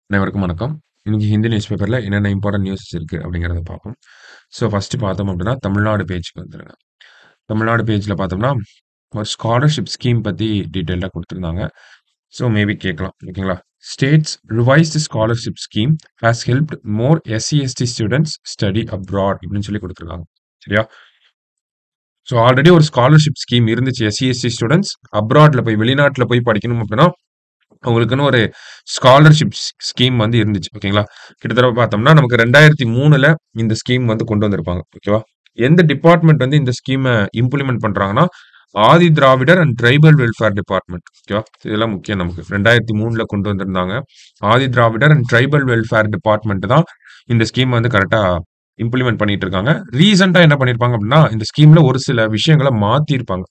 அனைவருக்கும் வணக்கம். இன்னைக்கு ஹிந்தி நியூஸ் பேப்பர்ல என்னென்ன இம்பார்ட்டன்ட் நியூஸஸ் இருக்கு அப்படிங்கிறத பார்ப்போம். ஸோ ஃபர்ஸ்ட் பார்த்தோம் அப்படின்னா, தமிழ்நாடு பேஜ்க்கு வந்துருங்க. தமிழ்நாடு பேஜ்ல பார்த்தோம்னா, ஒரு ஸ்காலர்ஷிப் ஸ்கீம் பத்தி டீட்டெயில்டா குடுத்திருந்தாங்க. ஸோ மேபி கேட்கலாம். ஓகேங்களா? States revised scholarship scheme has helped more SC, ST students study abroad அப்படின்னு சொல்லி குடுத்திருக்காங்க. சரியா? ஸோ ஆல்ரெடி ஒரு ஸ்காலர்ஷிப் ஸ்கீம் இருந்துச்சு. எஸ்சி, எஸ்டி ஸ்டூடண்ட்ஸ் அப்ராட்ல போய் வெளிநாட்டுல போய் படிக்கணும் அப்படின்னா அவங்களுக்குன்னு ஒரு ஸ்காலர்ஷிப் ஸ்கீம் வந்து இருந்துச்சு. ஓகேங்களா? கிட்டத்தட்ட பார்த்தோம்னா, நமக்கு 2003ல இந்த ஸ்கீம் வந்து கொண்டு வந்திருப்பாங்க. ஓகேவா? எந்த டிபார்ட்மெண்ட் வந்து இந்த ஸ்கீம இம்ப்ளிமெண்ட் பண்றாங்கன்னா, Adi Dravidar and tribal welfare department. ஓகேவா? இதெல்லாம் முக்கியம் நமக்கு. 2003ல கொண்டு வந்திருந்தாங்க. Adi Dravidar and tribal welfare department தான் இந்த ஸ்கீம் வந்து கரெக்ட்டா இம்ப்ளிமெண்ட் பண்ணிட்டு இருக்காங்க. ரீசென்ட்டா என்ன பண்ணியிருப்பாங்க அப்படின்னா, இந்த ஸ்கீம்ல ஒரு சில விஷயங்கள மாத்தியிருப்பாங்க.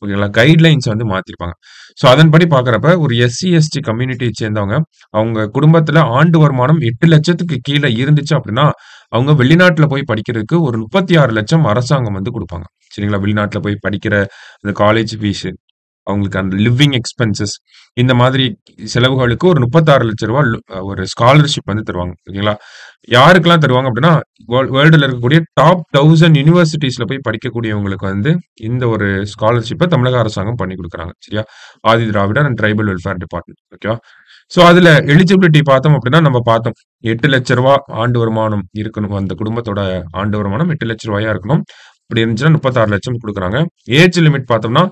ஓகேங்களா? கைட்லைன்ஸ் வந்து மாத்திருப்பாங்க. ஸோ அதன்படி பார்க்கிறப்ப ஒரு எஸ்சி, எஸ்டி கம்யூனிட்டிய சேர்ந்தவங்க, அவங்க குடும்பத்துல ஆண்டு வருமானம் 8,00,000க்கு கீழ இருந்துச்சு அப்படின்னா, அவங்க வெளிநாட்டுல போய் படிக்கிறதுக்கு ஒரு 36,00,000 அரசாங்கம் வந்து குடுப்பாங்க. சரிங்களா? வெளிநாட்டுல போய் படிக்கிற அந்த காலேஜ் ஃபீஸ், அவங்களுக்கு அந்த லிவிங் எக்ஸ்பென்சஸ் இந்த மாதிரி செலவுகளுக்கு ஒரு ரூ. 36,00,000 ஒரு ஸ்காலர்ஷிப் வந்து தருவாங்க. ஓகேங்களா? யாருக்கெல்லாம் தருவாங்க அப்படின்னா, வேர்ல்டுல இருக்கக்கூடிய டாப் 1000 யுனிவர்சிட்டீஸ்ல போய் படிக்கக்கூடியவங்களுக்கு வந்து இந்த ஒரு ஸ்காலர்ஷிப்ப தமிழக அரசாங்கம் பண்ணி குடுக்குறாங்க. சரியா? Adi Dravidar and tribal welfare department. ஓகேவா? ஸோ அதுல எலிஜிபிலிட்டி பார்த்தோம் அப்படின்னா, நம்ம பார்த்தோம். ரூ. 8,00,000 ஆண்டு வருமானம் இருக்கணும். அந்த குடும்பத்தோட ஆண்டு வருமானம் ரூ. 8,00,000 இருக்கணும். அப்படி இருந்துச்சுன்னா 36,00,000 குடுக்குறாங்க. ஏஜ் லிமிட் பார்த்தோம்னா,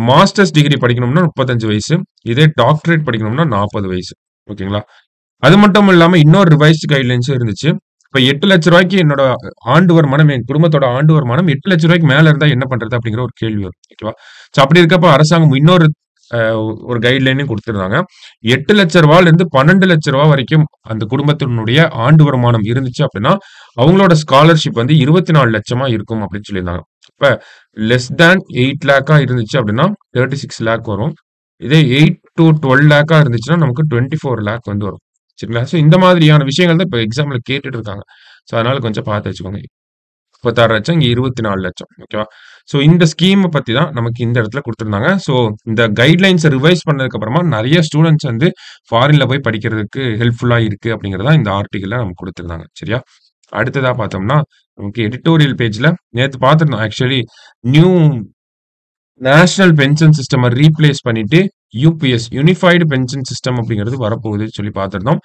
மாஸ்டர்ஸ் டிகிரி படிக்கணும்னா 35 வயசு. இதே டாக்டரேட் படிக்கணும்னா 40 வயசு. ஓகேங்களா? அது மட்டும் இல்லாம இன்னொரு ரிவைஸ்ட் கைட்லைன்ஸும் இருந்துச்சு. இப்ப ரூ. 8,00,000 என்னோட ஆண்டு வருமானம், என் குடும்பத்தோட ஆண்டு வருமானம் ரூ. 8,00,000 மேல இருந்தா என்ன பண்றது? அப்படிங்கிற ஒரு கேள்வி வரும். ஓகேவா? ஸோ அப்படி இருக்கப்ப அரசாங்கம் இன்னொரு அ ஒரு கைட்லைனையும் குடுத்திருந்தாங்க. ரூ. 8,00,000லிருந்து ரூ. 12,00,000 வரைக்கும் அந்த குடும்பத்தினுடைய ஆண்டு வருமானம் இருந்துச்சு அப்படின்னா, அவங்களோட ஸ்காலர்ஷிப் வந்து 24,00,000 இருக்கும் அப்படின்னு சொல்லியிருந்தாங்க. இப்ப லெஸ் தேன் 8,00,000 இருந்துச்சு அப்படின்னா 36,00,000 வரும். இதே 8-12,00,000 இருந்துச்சுன்னா நமக்கு 24,00,000 வந்து வரும். சரிங்களா? ஸோ இந்த மாதிரியான விஷயங்கள் தான் இப்ப எக்ஸாம்ல கேட்டுட்டு இருக்காங்க. ஸோ அதனால கொஞ்சம் பார்த்து வச்சுக்கோங்க. 36,00,000 இங்க 24,00,000 ஓகேவா? ஸோ இந்த ஸ்கீம பத்தி தான் நமக்கு இந்த இடத்துல குடுத்திருந்தாங்க. ஸோ இந்த கைட்லைன்ஸ ரிவைஸ் பண்ணதுக்கு அப்புறமா நெறைய ஸ்டூடண்ட்ஸ் வந்து ஃபாரின்ல போய் படிக்கிறதுக்கு ஹெல்ப்ஃபுல்லா இருக்கு அப்படிங்கிறது தான் இந்த ஆர்டிகிள்ல நமக்கு குடுத்திருந்தாங்க. சரியா? அடுத்ததா பார்த்தோம்னா, நமக்கு எடிட்டோரியல் பேஜ்ல நேத்து பார்த்திருந்தோம். Actually new national pension system replace பண்ணிட்டு யுபிஎஸ் யூனிஃபைடு பென்ஷன் சிஸ்டம் அப்படிங்கிறது வரப்போகுதுன்னு சொல்லி பார்த்திருந்தோம்.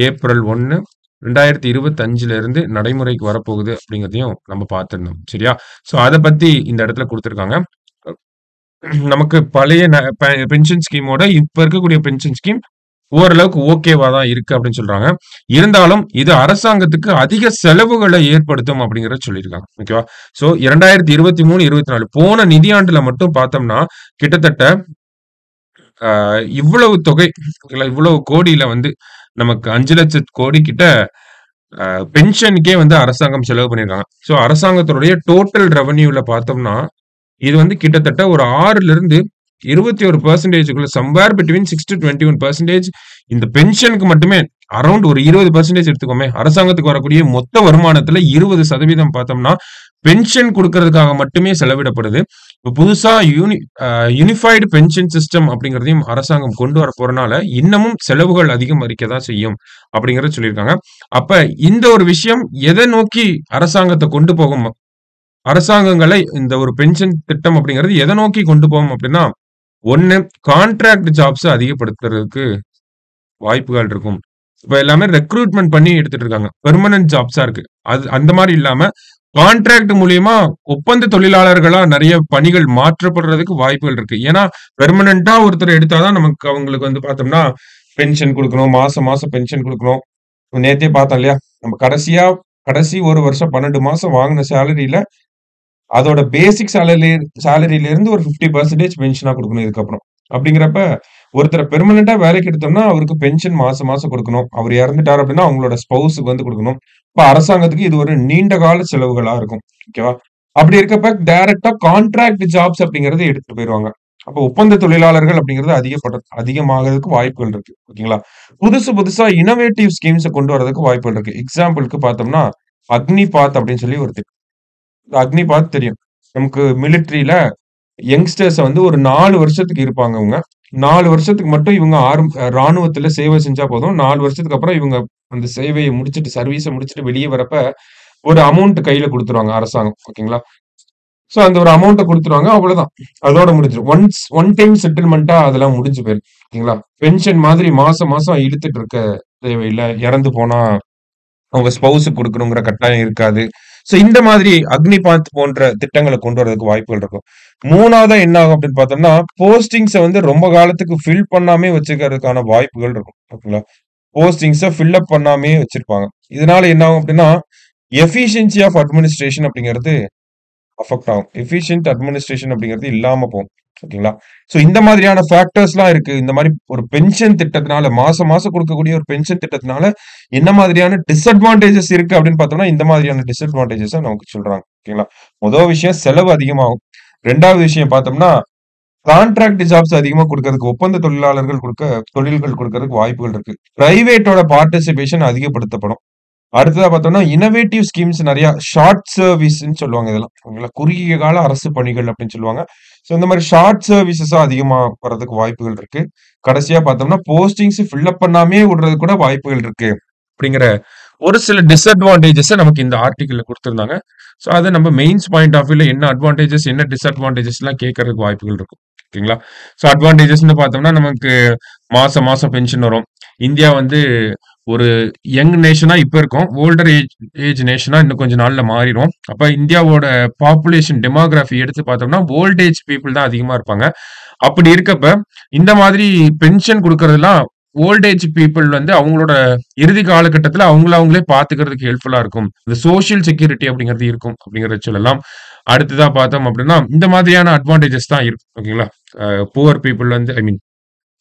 ஏப்ரல் 1, 2025ல இருந்து நடைமுறைக்கு வரப்போகுது அப்படிங்கிறதையும் நம்ம பார்த்திருந்தோம். சரியா? ஸோ அத பத்தி இந்த இடத்துல குடுத்திருக்காங்க. நமக்கு பழைய பென்ஷன் ஸ்கீமோட இப்ப இருக்கக்கூடிய பென்ஷன் ஸ்கீம் ஓரளவுக்கு ஓகேவா தான் இருக்கு அப்படின்னு சொல்றாங்க. இருந்தாலும் இது அரசாங்கத்துக்கு அதிக செலவுகளை ஏற்படுத்தும் அப்படிங்கிறத சொல்லியிருக்காங்க. ஓகேவா? ஸோ 2023, 24 போன நிதியாண்டுல மட்டும் பார்த்தோம்னா, கிட்டத்தட்ட இவ்வளவு தொகை இவ்வளவு கோடியில வந்து நமக்கு 5,00,000 கோடி கிட்ட பென்ஷனுக்கே வந்து அரசாங்கம் செலவு பண்ணியிருக்காங்க. ஸோ அரசாங்கத்தினுடைய டோட்டல் ரெவென்யூல பார்த்தோம்னா, இது வந்து கிட்டத்தட்ட ஒரு 6லிருந்து 21% சம்வேர் பிட்வீன் 6-21% இந்த பென்ஷனுக்கு மட்டுமே அரவுண்ட் ஒரு 20% எடுத்துக்கோமே. அரசாங்கத்துக்கு வரக்கூடிய மொத்த வருமானத்துல 20% பார்த்தோம்னா, பென்ஷன் குடுக்கறதுக்காக மட்டுமே செலவிடப்படுது. இப்ப புதுசா யூனிஃபைடு பென்ஷன் சிஸ்டம் அப்படிங்கிறதையும் அரசாங்கம் கொண்டு வர போறனால, இன்னமும் செலவுகள் அதிகரிக்க தான் செய்யும் அப்படிங்கிறத சொல்லியிருக்காங்க. அப்ப இந்த ஒரு விஷயம் எத நோக்கி அரசாங்கத்த கொண்டு போகும்? அரசாங்கங்களை இந்த ஒரு பென்ஷன் திட்டம் அப்படிங்கிறது எத நோக்கி கொண்டு போகும் அப்படின்னா, 1 கான்ட்ராக்ட் ஜாப்ஸ அதிகப்படுத்துறதுக்கு வாய்ப்புகள் இருக்கும். இப்ப எல்லாமே ரெக்ரூட்மென்ட் பண்ணி எடுத்துட்டு இருக்காங்க. பெர்மனன்ட் ஜாப்ஸா இருக்கு. அது அந்த மாரி இல்லாம கான்ட்ராக்ட் மூலியமா ஒப்பந்த தொழிலாளர்களா நெறைய பணிகள் மாற்றப்படுறதுக்கு வாய்ப்புகள் இருக்கு. ஏன்னா, பெர்மனன்ட்டா ஒருத்தர எடுத்தா தான் நமக்கு அவங்களுக்கு வந்து பார்த்தோம்னா, பென்ஷன் குடுக்கணும். மாசம் மாசம் பென்ஷன் குடுக்கணும். நேத்தே பார்த்தோம் இல்லையா? நம்ம கடைசி 1 வருஷம் 12 மாசம் வாங்குன சேலரில அதோட பேசிக் சேலரில இருந்து ஒரு 50% பென்ஷனா குடுக்கணும் இதுக்கப்புறம். அப்படிங்கிறப்ப, ஒருத்தர பெர்மனன்ட்டா வேலைக்கு எடுத்தோம்னா, அவருக்கு பென்ஷன் மாசம் மாசம் குடுக்கணும். அவரு இறந்துட்டாரு அப்படின்னா, அவங்களோட ஸ்பௌஸ்க்கு வந்து குடுக்கணும். இப்ப அரசாங்கத்துக்கு இது ஒரு நீண்ட கால செலவுகளா இருக்கும். ஓகேவா? அப்படி இருக்கப்ப டைரக்ட்டா கான்ட்ராக்ட் ஜாப்ஸ் அப்படிங்கிறத எடுத்துட்டு போயிருவாங்க. அப்ப ஒப்பந்த தொழிலாளர்கள் அப்படிங்கிறது அதிகமாகறதுக்கு வாய்ப்புகள் இருக்கு. ஓகேங்களா? புதுசா இன்னோவேட்டிவ் ஸ்கீம்ஸ கொண்டு வரதுக்கு வாய்ப்புகள் இருக்கு. எக்ஸாம்பிள்க்கு பார்த்தோம்னா, அக்னிபாத் அப்படின்னு சொல்லி ஒரு அக்னிபாத் தெரியும். நமக்கு மிலிட்டரியில யங்ஸ்டர்ஸ வந்து ஒரு 4 வருஷத்துக்கு இருப்பாங்க அவங்க. 4 வருஷத்துக்கு மட்டும் இவங்க ராணுவத்துல சேவை செஞ்சா போதும். 4 வருஷத்துக்கு அப்புறம் இவங்க அந்த சேவைய முடிச்சுட்டு, சர்வீஸ முடிச்சுட்டு வெளிய வரப்ப, ஒரு அமௌண்ட் கையில குடுத்துருவாங்க அரசாங்கம். ஓகேங்களா? சோ அந்த ஒரு அமௌண்ட்ட குடுத்துருவாங்க. அவ்வளவுதான். அதோட முடிஞ்சிரும். ஒன் டைம் செட்டில்மென்ட்டா அதெல்லாம் முடிஞ்சு போயிரும். ஓகேங்களா? பென்ஷன் மாதிரி மாசம் மாசம் இழுத்துட்டு இருக்க தேவையில்ல. இறந்து போனா அவங்க ஸ்பௌஸுக்கு குடுக்கணுங்கிற கட்டாயம் இருக்காது. சோ இந்த மாதிரி அக்னிபாத் போன்ற திட்டங்கள கொண்டு வரதுக்கு வாய்ப்புகள் இருக்கும். 3வதா என்ன ஆகும் அப்படின்னு பார்த்தோம்னா, போஸ்டிங்ஸ வந்து ரொம்ப காலத்துக்கு ஃபில் பண்ணாமயே வச்சுக்கிறதுக்கான வாய்ப்புகள் இருக்கும். ஓகேங்களா? போஸ்டிங்ஸ ஃபில் அப் பண்ணாமயே வச்சிருப்பாங்க. இதனால என்ன ஆகும் அப்படின்னா, எஃபிஷியன்சி ஆஃப் அட்மினிஸ்ட்ரேஷன் அப்படிங்கிறது அஃபெக்ட் ஆகும். எஃபிஷியன்ட் அட்மினிஸ்ட்ரேஷன் அப்படிங்கிறது இல்லாம போகும். ஓகேங்களா? சோ இந்த மாதிரியான ஃபேக்டர்ஸ்லாம் இருக்கு. இந்த மாரி ஒரு பென்ஷன் திட்டத்தினால மாசம் மாசம் குடுக்கக்கூடிய ஒரு பென்ஷன் திட்டத்தினால என்ன மாதிரியான டிஸ்அட்வான்டேஜஸ் இருக்கு அப்படின்னு பார்த்தோம்னா, இந்த மாதிரியான டிஸ்அட்வான்டேஜஸ நமக்கு சொல்றாங்க. ஓகேங்களா? முதல் விஷயம் செலவு அதிகமாகும். 2வது விஷயம் பார்த்தோம்னா, கான்ட்ராக்ட் ஜாப்ஸ் அதிகமா குடுக்கறதுக்கு ஒப்பந்த தொழில்கள் குடுக்கறதுக்கு வாய்ப்புகள் இருக்கு. பிரைவேட்டோட பார்ட்டிசிபேஷன் அதிகப்படுத்தப்படும். அடுத்ததா பார்த்தோம்னா, இன்னோவேட்டிவ் ஸ்கீம்ஸ் நெறைய ஷார்ட் சர்வீஸ்ன்னு சொல்லுவாங்க இதெல்லாம். ஓகேங்களா? குறுகிய கால அரசு பணிகள் அப்படின்னு சொல்லுவாங்க. சோ இந்த மாரி ஷார்ட் சர்வீசஸா அதிகமா வரதுக்கு வாய்ப்புகள் இருக்கு. கடைசியா பார்த்தோம்னா, போஸ்டிங்ஸ் ஃபில் அப் பண்ணாமயே விடுறதுக்கு கூட வாய்ப்புகள் இருக்கு. அப்படிங்கிற ஒரு சில டிஸ்அட்வான்டேஜஸ நமக்கு இந்த ஆர்டிக்கிள்ல குடுத்திருந்தாங்க. சோ அத நம்ம மெயின்ஸ் பாயிண்ட் ஆஃப் வியூல என்ன அட்வான்டேஜஸ், என்ன டிஸ்அட்வான்டேஜஸ்லாம் கேட்கறதுக்கு வாய்ப்புகள் இருக்கும். ஓகேங்களா? சோ அட்வான்டேஜஸ்ன்னு பார்த்தோம்னா, நமக்கு மாசம் மாசம் பென்ஷன் வரும். இந்தியா வந்து ஒரு யங் நேஷனா இப்ப இருக்கோம். ஓல்டர் ஏஜ் நேஷனா இன்னும் கொஞ்ச நாள்ல மாறிரும். அப்ப இந்தியாவோட பாப்புலேஷன் டெமோகிராஃபி எடுத்து பார்த்தோம்னா, ஓல்ட் ஏஜ் பீப்பிள் தான் அதிகமா இருப்பாங்க. அப்படி இருக்கப்ப, இந்த மாதிரி பென்ஷன் குடுக்கறதெல்லாம் ஓல்ட் ஏஜ் பீப்பிள் வந்து அவங்களோட இறுதி காலகட்டத்தில அவங்கள அவங்களே பார்த்துக்கிறதுக்கு ஹெல்ப்ஃபுல்லா இருக்கும். இந்த சோசியல் செக்யூரிட்டி அப்படிங்கிறது இருக்கும் அப்படிங்கிறத சொல்லலாம். அடுத்ததா பார்த்தோம் அப்படின்னா, இந்த மாதிரியான அட்வான்டேஜஸ் தான் இருக்கும். ஓகேங்களா? புவர் பீப்பிள் வந்து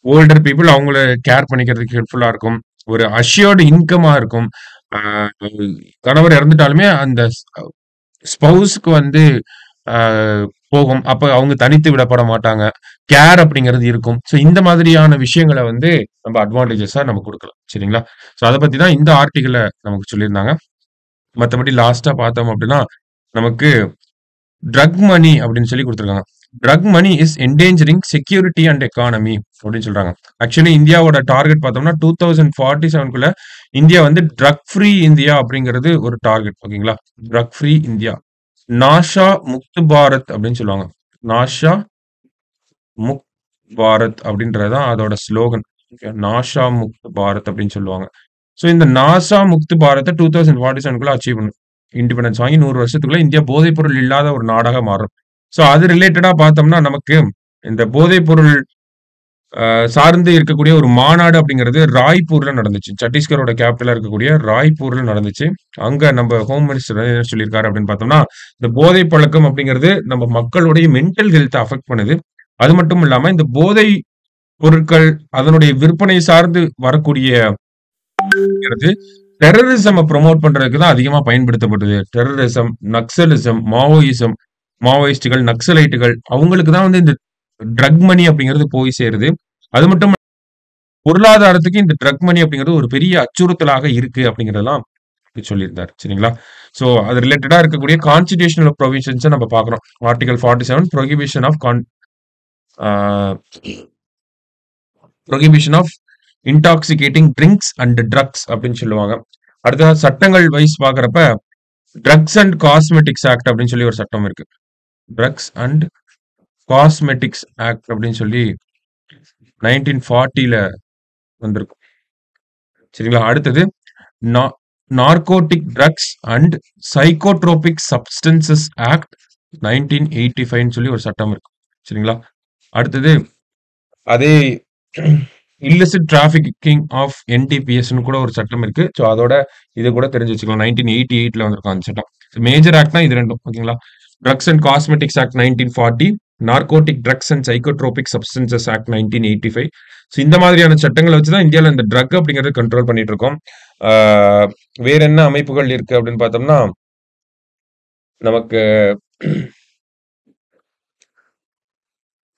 ஓல்டர் பீப்பிள் அவங்கள கேர் பண்ணிக்கிறதுக்கு ஹெல்ப்ஃபுல்லா இருக்கும். ஒரு அஷ்யூர்ட் இன்கமா இருக்கும். ஆ கணவர் இறந்துட்டாலுமே அந்த ஸ்பௌஸ்க்கு வந்து ஆ போகும். அப்ப அவங்க தனித்து விடப்பட மாட்டாங்க. கேர் அப்படிங்கிறது இருக்கும். சோ இந்த மாதிரியான விஷயங்கள வந்து நம்ம அட்வான்டேஜஸா நம்ம குடுக்கலாம். சரிங்களா? சோ அத பத்தி தான் இந்த ஆர்டிக்கிள்ல நமக்கு சொல்லியிருந்தாங்க. மத்தபடி லாஸ்ட்டா பார்த்தோம் அப்படின்னா, நமக்கு ட்ரக் மனி அப்படின்னு சொல்லி குடுத்திருக்காங்க. Drug money is endangering security and economy அப்படின்னு சொல்றாங்க. ஆக்சுவலி இந்தியாவோட டார்கெட் பார்த்தோம்னா 2047க்குள்ள இந்தியா வந்து ட்ரக் ஃப்ரீ இந்தியா அப்படிங்கிறது ஒரு டார்கெட். ஓகேங்களா? Drug free India. Nasha Mukt Bharat அப்படின்னு சொல்லுவாங்க. நாஷா முக்த் பாரத் அப்படின்றது தான் அதோட ஸ்லோகன். நாஷா முக்த் பாரத் அப்படின்னு சொல்லுவாங்க. சோ இந்த நாசா முக்த் பாரத்த 2047க்குள்ள அச்சீவ் பண்ணும். இண்டிபெண்டன்ஸ் வாங்கி 100 வருஷத்துக்குள்ள இந்தியா போதைப்பொருள் இல்லாத ஒரு நாடாக மாறும். சோ அது ரிலேட்டடா பார்த்தோம்னா, நமக்கு இந்த போதைப்பொருள் சார்ந்து இருக்கக்கூடிய ஒரு மாநாடு அப்படிங்கிறது ராய்ப்பூர்ல நடந்துச்சு. சத்தீஸ்கரோட கேபிட்டலா இருக்கக்கூடிய ராய்ப்பூர்ல நடந்துச்சு. அங்க நம்ம ஹோம் மினிஸ்டர் என்ன சொல்லியிருக்காரு அப்படின்னு பார்த்தோம்னா, இந்த போதை பழக்கம் அப்படிங்கிறது நம்ம மக்களுடைய மென்டல் ஹெல்த்த அஃபெக்ட் பண்ணுது. அது மட்டும் இல்லாம இந்த போதை பொருட்கள் அதனுடைய விற்பனை சார்ந்து வரக்கூடிய டெரரிசம ப்ரமோட் பண்றதுக்கு தான் அதிகமா பயன்படுத்தப்படுது. டெரரிசம், நக்சலிசம், மாவோயிஸ்டுகள், நக்சலைட்டுகள் அவங்களுக்கு தான் வந்து இந்த ட்ரக் மணி அப்படிங்கிறது போய் சேருது. அது மட்டும் பொருளாதாரத்துக்கு இந்த ட்ரக் மணி அப்படிங்கிறது ஒரு பெரிய அச்சுறுத்தலாக இருக்கு அப்படிங்கிறதெல்லாம் சொல்லியிருந்தார். சரிங்களா? சோ அது ரிலேட்டடா இருக்கக்கூடிய கான்ஸ்டிடியூஷனல் ப்ரொவிஷன்ஸ நம்ம பார்க்கிறோம். Article 47 prohibition of intoxicating drinks and drugs அப்படின்னு சொல்லுவாங்க. அடுத்ததா சட்டங்கள் வைஸ் பார்க்கிறப்ப ட்ரக்ஸ் அண்ட் காஸ்மெட்டிக்ஸ் ஆக்ட் அப்படின்னு சொல்லி ஒரு சட்டம் இருக்கு. ட்ரக்ஸ் அண்ட் காஸ்மெட்டிக்ஸ் ஆக்ட் அப்படின்னு சொல்லி 1940ல வந்திருக்கும். சரிங்களா? அடுத்தது narcotic drugs and psychotropic substances act 1985 சொல்லி ஒரு சட்டம் இருக்கு. சரிங்களா? அடுத்தது அதே இல்லிசிட் டிராஃபிக்கிங் ஆஃப் என்டிபிஎஸ்ன்னு கூட ஒரு சட்டம் இருக்கு. சோ அதோட இது கூட தெரிஞ்சு வச்சுக்கலாம். 1988ல வந்திருக்கும் அந்த சட்டம். மேஜர் ஆக்ட்னா இது 2ம். ஓகேங்களா? Drugs and cosmetics act 1940, narcotic drugs and psychotropic substances act 1985. So இந்த மாதிரியான சட்டங்கள வச்சு தான் இந்தியால இந்த ட்ரக் அப்படிங்கிறது கண்ட்ரோல் பண்ணிட்டு இருக்கோம். ஆ வேற என்ன அமைப்புகள் இருக்கு அப்படின்னு பார்த்தோம்னா, நமக்கு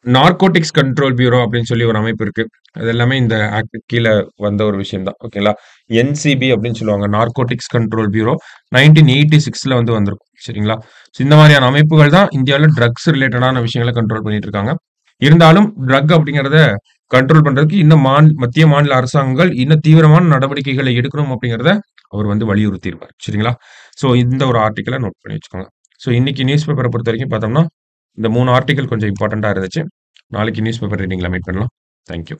நார்கோட்டிக்ஸ் கண்ட்ரோல் பியூரோ அப்படின்னு சொல்லி ஒரு அமைப்பு இருக்கு. அது எல்லாமே இந்த ஆக்ட் கீழ வந்த ஒரு விஷயம் தான். ஓகேங்களா? என்சிபி அப்படின்னு சொல்லுவாங்க. நார்கோட்டிக்ஸ் கண்ட்ரோல் பியூரோ 1986ல வந்து வந்திருக்கும். சரிங்களா? சோ இந்த மாதிரியான அமைப்புகள் தான் இந்தியால ட்ரக்ஸ் ரிலேட்டடான விஷயங்கள கண்ட்ரோல் பண்ணிட்டு இருக்காங்க. இருந்தாலும் ட்ரக் அப்படிங்கிறத கண்ட்ரோல் பண்றதுக்கு இன்னும் மத்திய, மாநில அரசாங்கங்கள் இன்னும் தீவிரமான நடவடிக்கைகளை எடுக்கணும் அப்படிங்கிறத அவர் வந்து வலியுறுத்தியிருப்பார். சரிங்களா? ஸோ இந்த ஒரு ஆர்டிக்கிள நோட் பண்ணி வச்சுக்கோங்க. ஸோ இன்னைக்கு நியூஸ் பேப்பர பொறுத்தவரைக்கும் பார்த்தோம்னா, இந்த 3 ஆர்டிக்கிள் கொஞ்சம் இம்பார்ட்டன்ட்டா இருந்துச்சு. நாளைக்கு நியூஸ் பேப்பர் ரீடிங்ல மீட் பண்ணலாம். Thank you.